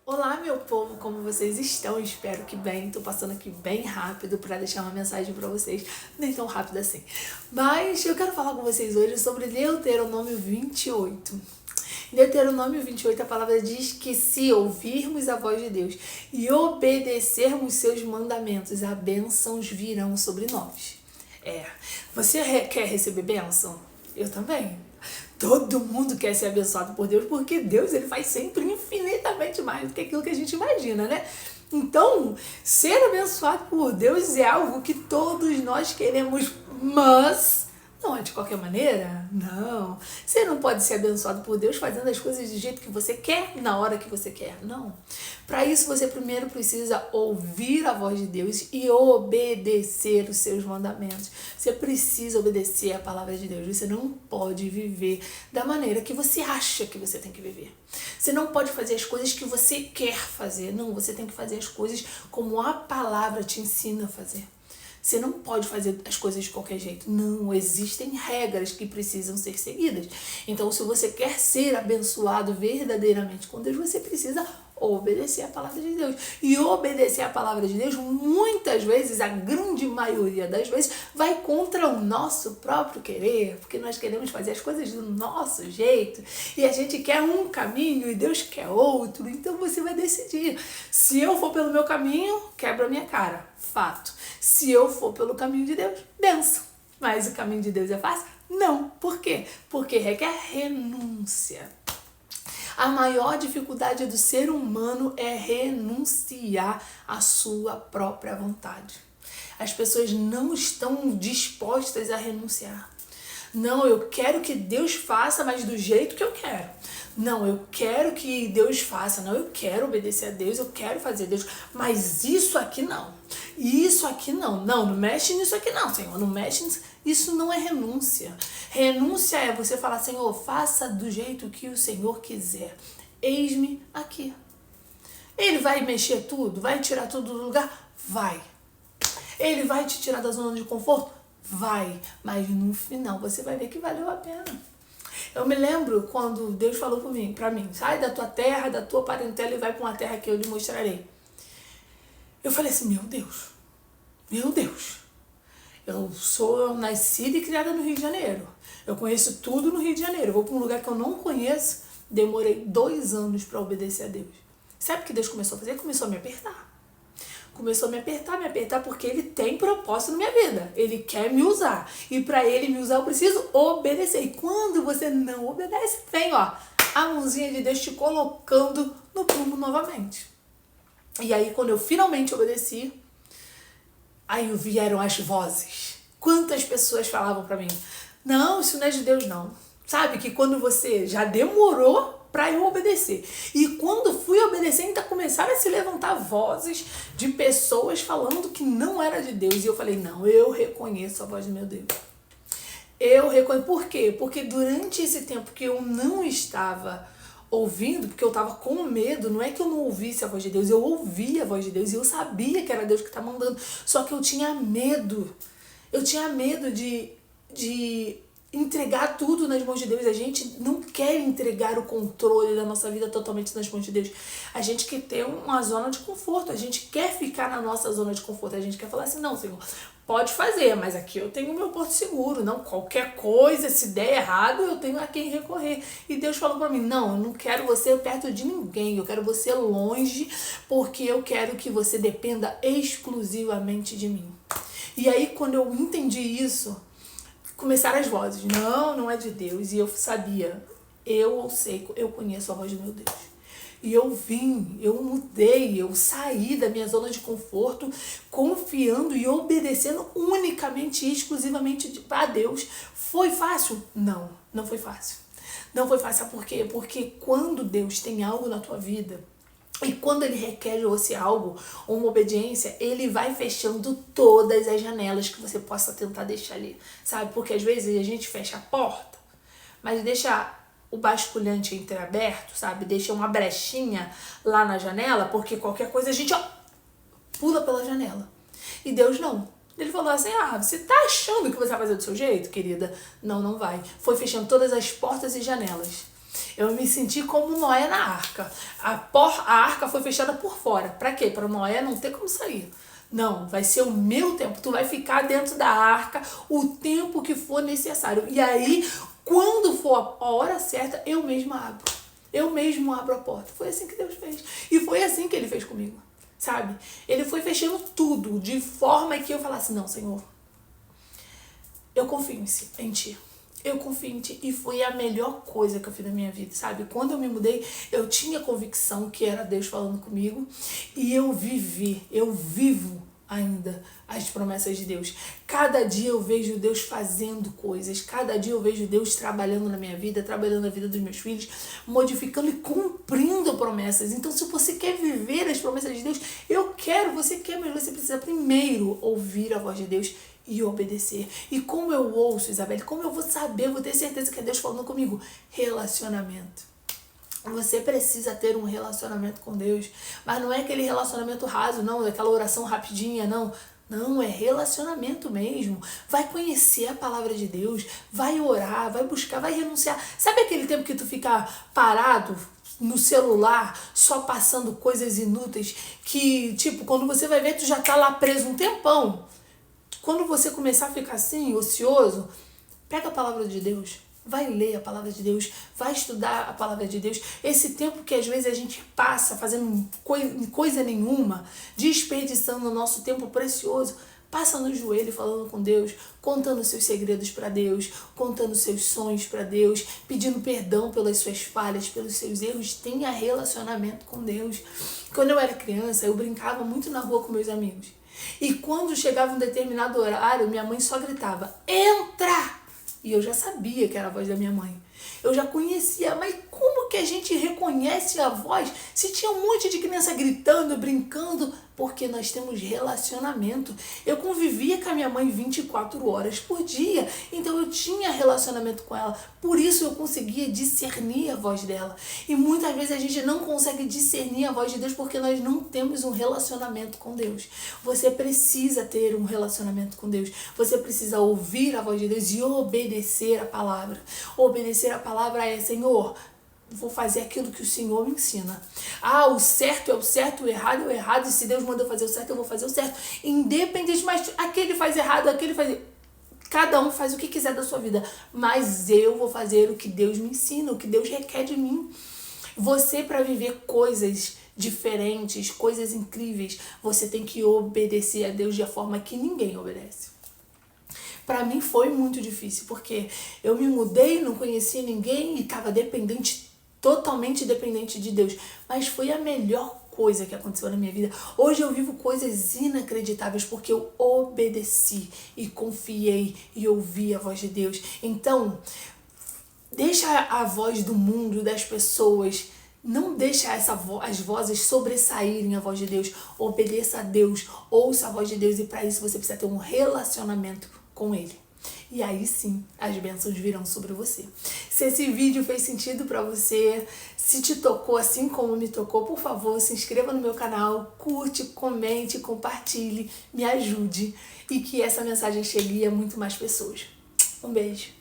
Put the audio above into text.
Olá, meu povo, como vocês estão? Espero que bem. Tô passando aqui bem rápido para deixar uma mensagem para vocês, nem tão rápido assim. Mas eu quero falar com vocês hoje sobre Deuteronômio 28. Em Deuteronômio 28, a palavra diz que se ouvirmos a voz de Deus e obedecermos seus mandamentos, as bênçãos virão sobre nós. Você quer receber bênção? Eu também. Todo mundo quer ser abençoado por Deus, porque Deus ele faz sempre infinitamente mais do que aquilo que a gente imagina, né? Então, ser abençoado por Deus é algo que todos nós queremos, mas não é de qualquer maneira, não. Você não pode ser abençoado por Deus fazendo as coisas do jeito que você quer, na hora que você quer, não. Para isso, você primeiro precisa ouvir a voz de Deus e obedecer os seus mandamentos. Você precisa obedecer a palavra de Deus. Você não pode viver da maneira que você acha que você tem que viver. Você não pode fazer as coisas que você quer fazer. Não, você tem que fazer as coisas como a palavra te ensina a fazer. Você não pode fazer as coisas de qualquer jeito. Não, existem regras que precisam ser seguidas. Então, se você quer ser abençoado verdadeiramente com Deus, você precisa obedecer a palavra de Deus. E obedecer a palavra de Deus, muitas vezes, a grande maioria das vezes, vai contra o nosso próprio querer, porque nós queremos fazer as coisas do nosso jeito, e a gente quer um caminho e Deus quer outro, então você vai decidir. Se eu for pelo meu caminho, quebra a minha cara, fato. Se eu for pelo caminho de Deus, benção. Mas o caminho de Deus é fácil? Não. Por quê? Porque requer renúncia. A maior dificuldade do ser humano é renunciar à sua própria vontade. As pessoas não estão dispostas a renunciar. Não, eu quero que Deus faça, mas do jeito que eu quero. Não, eu quero que Deus faça. Não, eu quero obedecer a Deus, eu quero fazer a Deus. Mas isso aqui não. Isso aqui não. Não, não mexe nisso aqui não, Senhor. Não mexe nisso. Isso não é renúncia. Renúncia é você falar, Senhor, faça do jeito que o Senhor quiser. Eis-me aqui. Ele vai mexer tudo? Vai tirar tudo do lugar? Vai. Ele vai te tirar da zona de conforto? Vai. Mas no final você vai ver que valeu a pena. Eu me lembro quando Deus falou pra mim, sai da tua terra, da tua parentela e vai para uma terra que eu lhe mostrarei. Eu falei assim, meu Deus. Eu sou nascida e criada no Rio de Janeiro. Eu conheço tudo no Rio de Janeiro. Eu vou para um lugar que eu não conheço. Demorei 2 anos para obedecer a Deus. Sabe o que Deus começou a fazer? Começou a me apertar. Começou a me apertar porque Ele tem propósito na minha vida. Ele quer me usar. E para Ele me usar eu preciso obedecer. E quando você não obedece, vem ó, a mãozinha de Deus te colocando no prumo novamente. E aí quando eu finalmente obedeci, aí vieram as vozes. Quantas pessoas falavam pra mim, não, isso não é de Deus não. Sabe que quando você já demorou pra eu obedecer. E quando fui obedecer, ainda começaram a se levantar vozes de pessoas falando que não era de Deus. E eu falei, não, eu reconheço a voz do meu Deus. Eu reconheço. Por quê? Porque durante esse tempo que eu não estava ouvindo, porque eu estava com medo, não é que eu não ouvisse a voz de Deus, eu ouvia a voz de Deus e eu sabia que era Deus que estava mandando, só que eu tinha medo de entregar tudo nas mãos de Deus. A gente não quer entregar o controle da nossa vida totalmente nas mãos de Deus. A gente quer ter uma zona de conforto, a gente quer ficar na nossa zona de conforto, a gente quer falar assim, não, Senhor, pode fazer, mas aqui eu tenho o meu porto seguro, não qualquer coisa, se der errado, eu tenho a quem recorrer. E Deus falou pra mim, não, eu não quero você perto de ninguém, eu quero você longe, porque eu quero que você dependa exclusivamente de mim. E aí, quando eu entendi isso, começaram as vozes, não é de Deus, e eu sabia, eu conheço a voz do meu Deus. E eu mudei, eu saí da minha zona de conforto, confiando e obedecendo unicamente e exclusivamente a Deus. Foi fácil? Não foi fácil. Não foi fácil, sabe por quê? Porque quando Deus tem algo na tua vida, e quando Ele requer de você algo, uma obediência, Ele vai fechando todas as janelas que você possa tentar deixar ali, sabe? Porque às vezes a gente fecha a porta, mas deixa o basculhante entreaberto, sabe? Deixa uma brechinha lá na janela, porque qualquer coisa a gente pula pela janela. E Deus não. Ele falou assim, você tá achando que você vai fazer do seu jeito, querida? Não vai. Foi fechando todas as portas e janelas. Eu me senti como Noé na arca. A arca foi fechada por fora. Pra quê? Pra Noé não ter como sair. Não, vai ser o meu tempo. Tu vai ficar dentro da arca o tempo que for necessário. E aí, quando for a hora certa, eu mesma abro. Eu mesmo abro a porta. Foi assim que Deus fez. E foi assim que Ele fez comigo. Sabe? Ele foi fechando tudo de forma que eu falasse, não, Senhor, eu confio em Ti. Eu confio em Ti. E foi a melhor coisa que eu fiz na minha vida, sabe? Quando eu me mudei, eu tinha convicção que era Deus falando comigo. E eu vivo ainda as promessas de Deus. Cada dia eu vejo Deus fazendo coisas. Cada dia eu vejo Deus trabalhando na minha vida, trabalhando na vida dos meus filhos, modificando e cumprindo promessas. Então, se você quer viver as promessas de Deus, eu quero, você quer, mas você precisa primeiro ouvir a voz de Deus e obedecer. E como eu ouço, Isabelle, como eu vou saber, vou ter certeza que é Deus falando comigo? Relacionamento. Você precisa ter um relacionamento com Deus, mas não é aquele relacionamento raso, não, é aquela oração rapidinha, não. Não, é relacionamento mesmo. Vai conhecer a palavra de Deus, vai orar, vai buscar, vai renunciar. Sabe aquele tempo que tu fica parado no celular, só passando coisas inúteis, que, tipo, quando você vai ver, tu já tá lá preso um tempão? Quando você começar a ficar assim, ocioso, pega a palavra de Deus, vai ler a palavra de Deus, vai estudar a palavra de Deus. Esse tempo que às vezes a gente passa fazendo coisa nenhuma, desperdiçando o nosso tempo precioso, passa no joelho falando com Deus, contando seus segredos para Deus, contando seus sonhos para Deus, pedindo perdão pelas suas falhas, pelos seus erros. Tenha relacionamento com Deus. Quando eu era criança, eu brincava muito na rua com meus amigos. E quando chegava um determinado horário, minha mãe só gritava, entra! E eu já sabia que era a voz da minha mãe. Eu já conhecia, mas como que a gente reconhece a voz se tinha um monte de criança gritando, brincando? Porque nós temos relacionamento. Eu convivia com a minha mãe 24 horas por dia, então eu tinha relacionamento com ela. Por isso eu conseguia discernir a voz dela. E muitas vezes a gente não consegue discernir a voz de Deus porque nós não temos um relacionamento com Deus. Você precisa ter um relacionamento com Deus. Você precisa ouvir a voz de Deus e obedecer a palavra. Obedecer a palavra é, Senhor, vou fazer aquilo que o Senhor me ensina. Ah, o certo é o certo, o errado é o errado. E se Deus manda eu fazer o certo, eu vou fazer o certo. Independente, mas aquele faz errado, aquele faz... Cada um faz o que quiser da sua vida. Mas eu vou fazer o que Deus me ensina, o que Deus requer de mim. Você, para viver coisas diferentes, coisas incríveis, você tem que obedecer a Deus de uma forma que ninguém obedece. Para mim foi muito difícil, porque eu me mudei, não conhecia ninguém e estava totalmente dependente de Deus. Mas foi a melhor coisa que aconteceu na minha vida. Hoje eu vivo coisas inacreditáveis porque eu obedeci e confiei e ouvi a voz de Deus. Então, deixa a voz do mundo, das pessoas, não deixa as vozes sobressaírem a voz de Deus. Obedeça a Deus, ouça a voz de Deus, e para isso você precisa ter um relacionamento com Ele. E aí sim, as bênçãos virão sobre você. Se esse vídeo fez sentido para você, se te tocou assim como me tocou, por favor, se inscreva no meu canal, curte, comente, compartilhe, me ajude, e que essa mensagem chegue a muito mais pessoas. Um beijo.